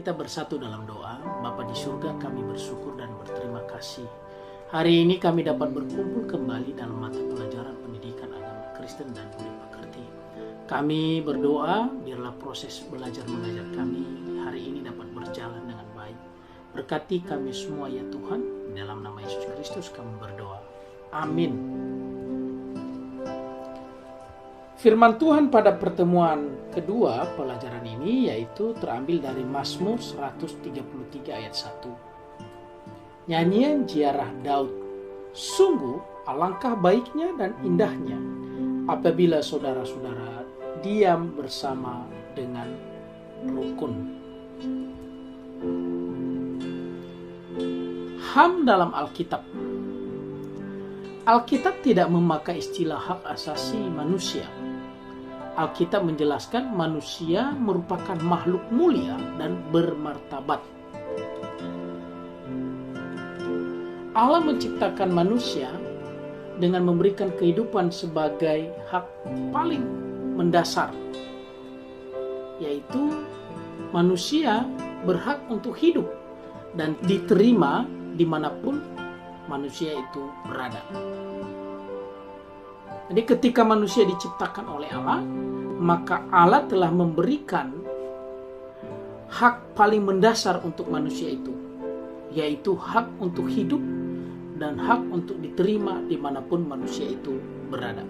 kita bersatu dalam doa. Bapa di surga, kami bersyukur dan berterima kasih. Hari ini kami dapat berkumpul kembali dalam mata pelajaran pendidikan agama Kristen dan budi pekerti. Kami berdoa, biarlah proses belajar mengajar kami hari ini dapat berjalan dengan baik. Berkati kami semua ya Tuhan, dalam nama Yesus Kristus kami berdoa. Amin. Firman Tuhan pada pertemuan kedua pelajaran ini yaitu terambil dari Mazmur 133 ayat 1. Nyanyian ziarah Daud. Sungguh alangkah baiknya dan indahnya apabila saudara-saudara diam bersama dengan rukun. HAM dalam Alkitab. Alkitab tidak memakai istilah hak asasi manusia. Alkitab menjelaskan manusia merupakan makhluk mulia dan bermartabat. Allah menciptakan manusia dengan memberikan kehidupan sebagai hak paling mendasar, yaitu manusia berhak untuk hidup dan diterima dimanapun manusia itu berada. Jadi ketika manusia diciptakan oleh Allah, maka Allah telah memberikan hak paling mendasar untuk manusia itu, yaitu hak untuk hidup dan hak untuk diterima dimanapun manusia itu berada.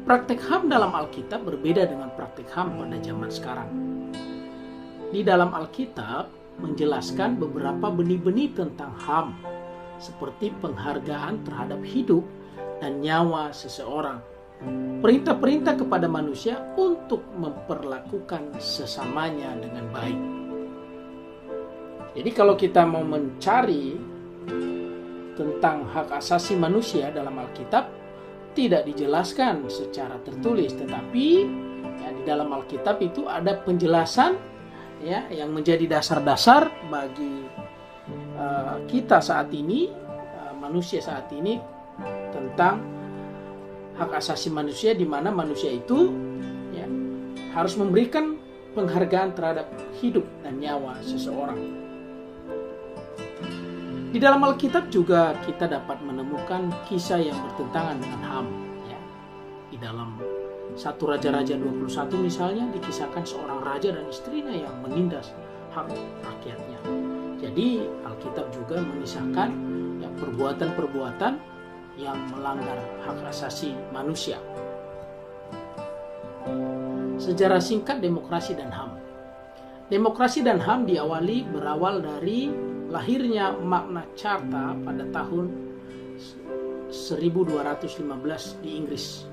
Praktek HAM dalam Alkitab berbeda dengan praktek HAM pada zaman sekarang. Di dalam Alkitab menjelaskan beberapa benih-benih tentang HAM, seperti penghargaan terhadap hidup dan nyawa seseorang. Perintah-perintah kepada manusia untuk memperlakukan sesamanya dengan baik. Jadi kalau kita mau mencari tentang hak asasi manusia dalam Alkitab, tidak dijelaskan secara tertulis, tetapi ya, di dalam Alkitab itu ada penjelasan ya yang menjadi dasar-dasar bagi kita saat ini, manusia saat ini, tentang hak asasi manusia, di mana manusia itu ya, harus memberikan penghargaan terhadap hidup dan nyawa seseorang. Di dalam Alkitab juga kita dapat menemukan kisah yang bertentangan dengan HAM. Ya. Di dalam 1 Raja-Raja 21 misalnya dikisahkan seorang raja dan istrinya yang menindas hak rakyatnya. Jadi Alkitab juga mengisahkan ya, perbuatan-perbuatan yang melanggar hak asasi manusia. Sejarah singkat demokrasi dan HAM. Demokrasi dan HAM berawal dari lahirnya Magna Carta pada tahun 1215 di Inggris.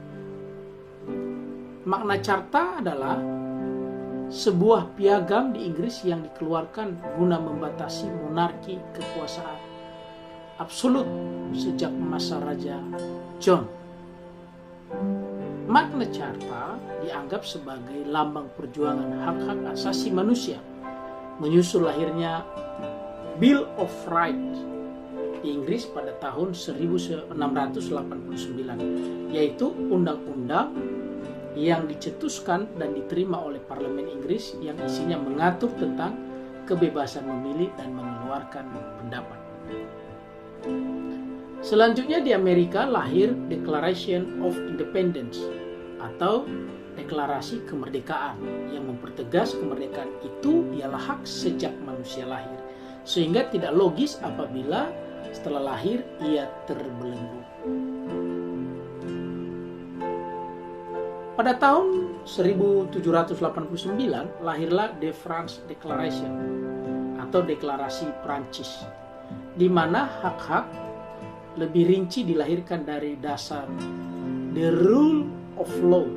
Magna Carta adalah sebuah piagam di Inggris yang dikeluarkan guna membatasi monarki kekuasaan absolut sejak masa Raja John. Magna Carta dianggap sebagai lambang perjuangan hak-hak asasi manusia, menyusul lahirnya Bill of Rights di Inggris pada tahun 1689, yaitu undang-undang yang dicetuskan dan diterima oleh Parlemen Inggris yang isinya mengatur tentang kebebasan memilih dan mengeluarkan pendapat. Selanjutnya di Amerika lahir Declaration of Independence atau Deklarasi Kemerdekaan yang mempertegas kemerdekaan itu ialah hak sejak manusia lahir, sehingga tidak logis apabila setelah lahir ia terbelenggu. Pada tahun 1789 lahirlah The French Declaration atau Deklarasi Prancis, di mana hak-hak lebih rinci dilahirkan dari dasar the rule of law.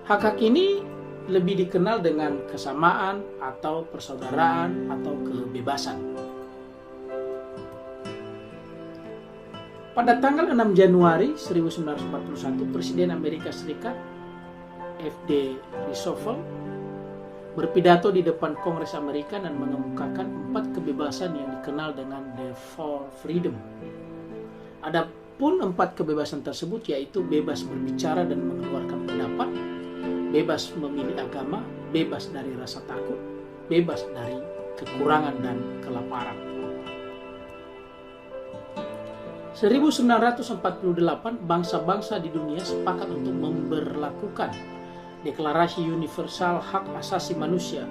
Hak-hak ini lebih dikenal dengan kesamaan atau persaudaraan atau kebebasan. Pada tanggal 6 Januari 1941, Presiden Amerika Serikat F.D. Roosevelt berpidato di depan Kongres Amerika dan mengemukakan 4 kebebasan yang dikenal dengan the Four Freedom. Adapun 4 kebebasan tersebut yaitu bebas berbicara dan mengeluarkan pendapat, bebas memilih agama, bebas dari rasa takut, bebas dari kekurangan dan kelaparan. 1948 bangsa-bangsa di dunia sepakat untuk memberlakukan Deklarasi Universal Hak Asasi Manusia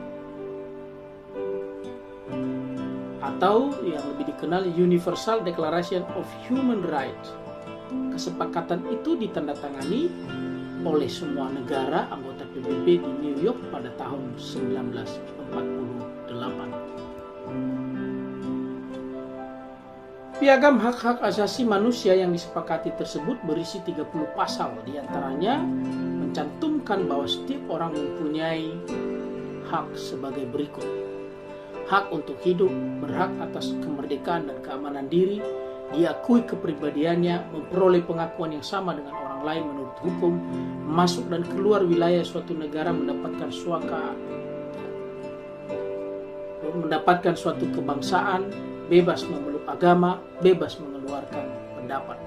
atau yang lebih dikenal Universal Declaration of Human Rights. Kesepakatan itu ditandatangani oleh semua negara anggota PBB di New York pada tahun 1948. Piagam hak-hak asasi manusia yang disepakati tersebut berisi 30 pasal, diantaranya mencantumkan bahwa setiap orang mempunyai hak sebagai berikut. Hak untuk hidup, berhak atas kemerdekaan dan keamanan diri, diakui kepribadiannya, memperoleh pengakuan yang sama dengan orang lain menurut hukum, masuk dan keluar wilayah suatu negara, mendapatkan suatu kebangsaan, bebas memeluk agama, bebas mengeluarkan pendapat.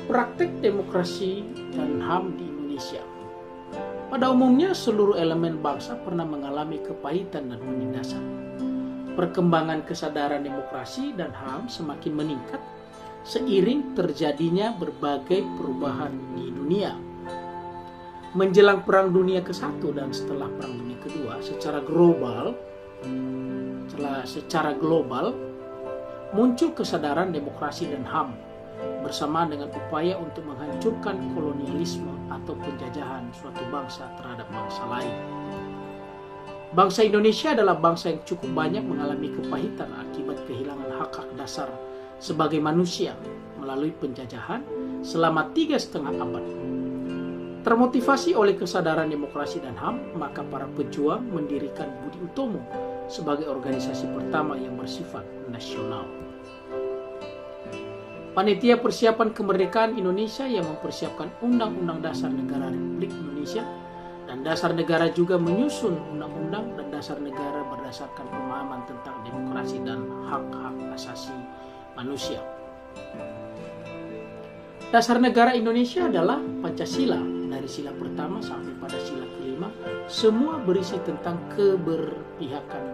Praktek demokrasi dan HAM di Indonesia. Pada umumnya seluruh elemen bangsa pernah mengalami kepahitan dan penindasan. Perkembangan kesadaran demokrasi dan HAM semakin meningkat seiring terjadinya berbagai perubahan di dunia. Menjelang Perang Dunia ke-1 dan setelah Perang Dunia ke-2, secara global muncul kesadaran demokrasi dan HAM bersamaan dengan upaya untuk menghancurkan kolonialisme atau penjajahan suatu bangsa terhadap bangsa lain. Bangsa Indonesia adalah bangsa yang cukup banyak mengalami kepahitan akibat kehilangan hak-hak dasar sebagai manusia melalui penjajahan selama 3,5 abad. Termotivasi oleh kesadaran demokrasi dan HAM, maka para pejuang mendirikan Budi Utomo sebagai organisasi pertama yang bersifat nasional. Panitia Persiapan Kemerdekaan Indonesia yang mempersiapkan Undang-Undang Dasar Negara Republik Indonesia dan Dasar Negara juga menyusun Undang-Undang dan Dasar Negara berdasarkan pemahaman tentang demokrasi dan hak-hak asasi manusia. Dasar Negara Indonesia adalah Pancasila, dari sila pertama sampai pada sila kelima, semua berisi tentang keberpihakan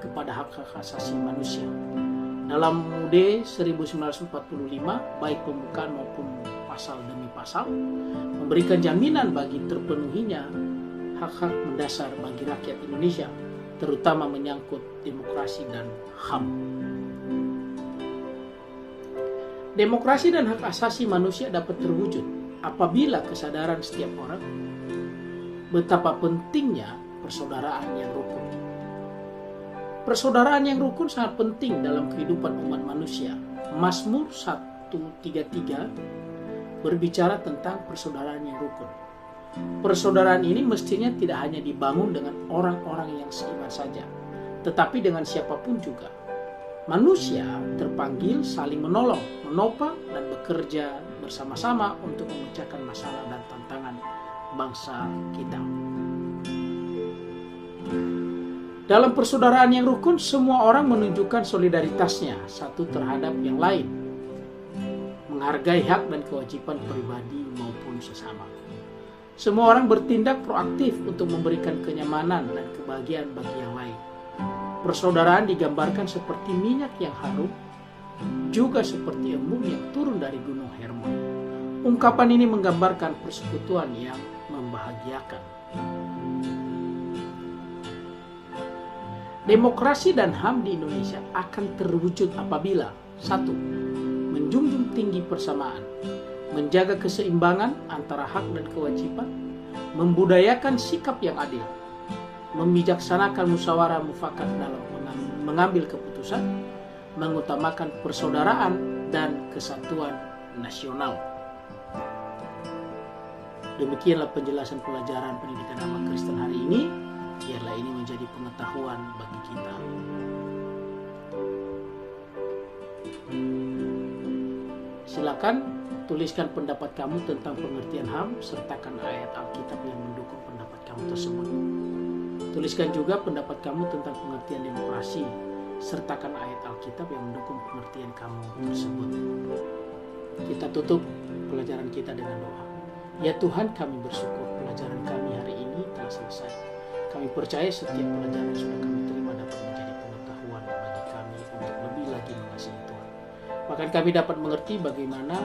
kepada hak-hak asasi manusia. Dalam UUD 1945, baik pembukaan maupun pasal demi pasal, memberikan jaminan bagi terpenuhinya hak-hak mendasar bagi rakyat Indonesia, terutama menyangkut demokrasi dan HAM. Demokrasi dan hak asasi manusia dapat terwujud apabila kesadaran setiap orang betapa pentingnya persaudaraan yang rukun. Persaudaraan yang rukun sangat penting dalam kehidupan umat manusia. Mazmur 133 berbicara tentang persaudaraan yang rukun. Persaudaraan ini mestinya tidak hanya dibangun dengan orang-orang yang seiman saja, tetapi dengan siapapun juga. Manusia terpanggil saling menolong, menopang, dan bekerja bersama-sama untuk memecahkan masalah dan tantangan bangsa kita. Dalam persaudaraan yang rukun, semua orang menunjukkan solidaritasnya satu terhadap yang lain, menghargai hak dan kewajiban pribadi maupun sesama. Semua orang bertindak proaktif untuk memberikan kenyamanan dan kebahagiaan bagi yang lain. Persaudaraan digambarkan seperti minyak yang harum, juga seperti embun yang turun dari Gunung Hermon. Ungkapan ini menggambarkan persekutuan yang membahagiakan. Demokrasi dan HAM di Indonesia akan terwujud apabila 1. Menjunjung tinggi persamaan, menjaga keseimbangan antara hak dan kewajiban, membudayakan sikap yang adil, membijaksanakan musyawarah mufakat dalam mengambil keputusan, mengutamakan persaudaraan dan kesatuan nasional. Demikianlah penjelasan pelajaran pendidikan agama Kristen hari ini. Biarlah ini menjadi pengetahuan bagi kita. Silakan tuliskan pendapat kamu tentang pengertian HAM, sertakan ayat Alkitab yang mendukung pendapat kamu tersebut. Tuliskan juga pendapat kamu tentang pengertian demokrasi, sertakan ayat Alkitab yang mendukung pengertian kamu tersebut. Kita tutup pelajaran kita dengan doa. Ya Tuhan, kami bersyukur pelajaran kami hari ini telah selesai. Kami percaya setiap pelajaran yang sudah kami terima dapat menjadi pengetahuan bagi kami untuk lebih lagi mengasihi Tuhan. Bahkan kami dapat mengerti bagaimana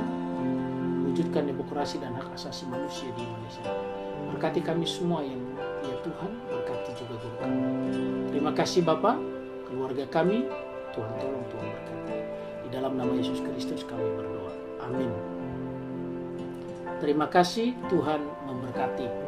mewujudkan demokrasi dan hak asasi manusia di Indonesia. Berkati kami semua ya Tuhan, berkati juga guru kami. Terima kasih Bapa, keluarga kami, Tuhan tolong, Tuhan berkati. Di dalam nama Yesus Kristus kami berdoa. Amin. Terima kasih, Tuhan memberkati.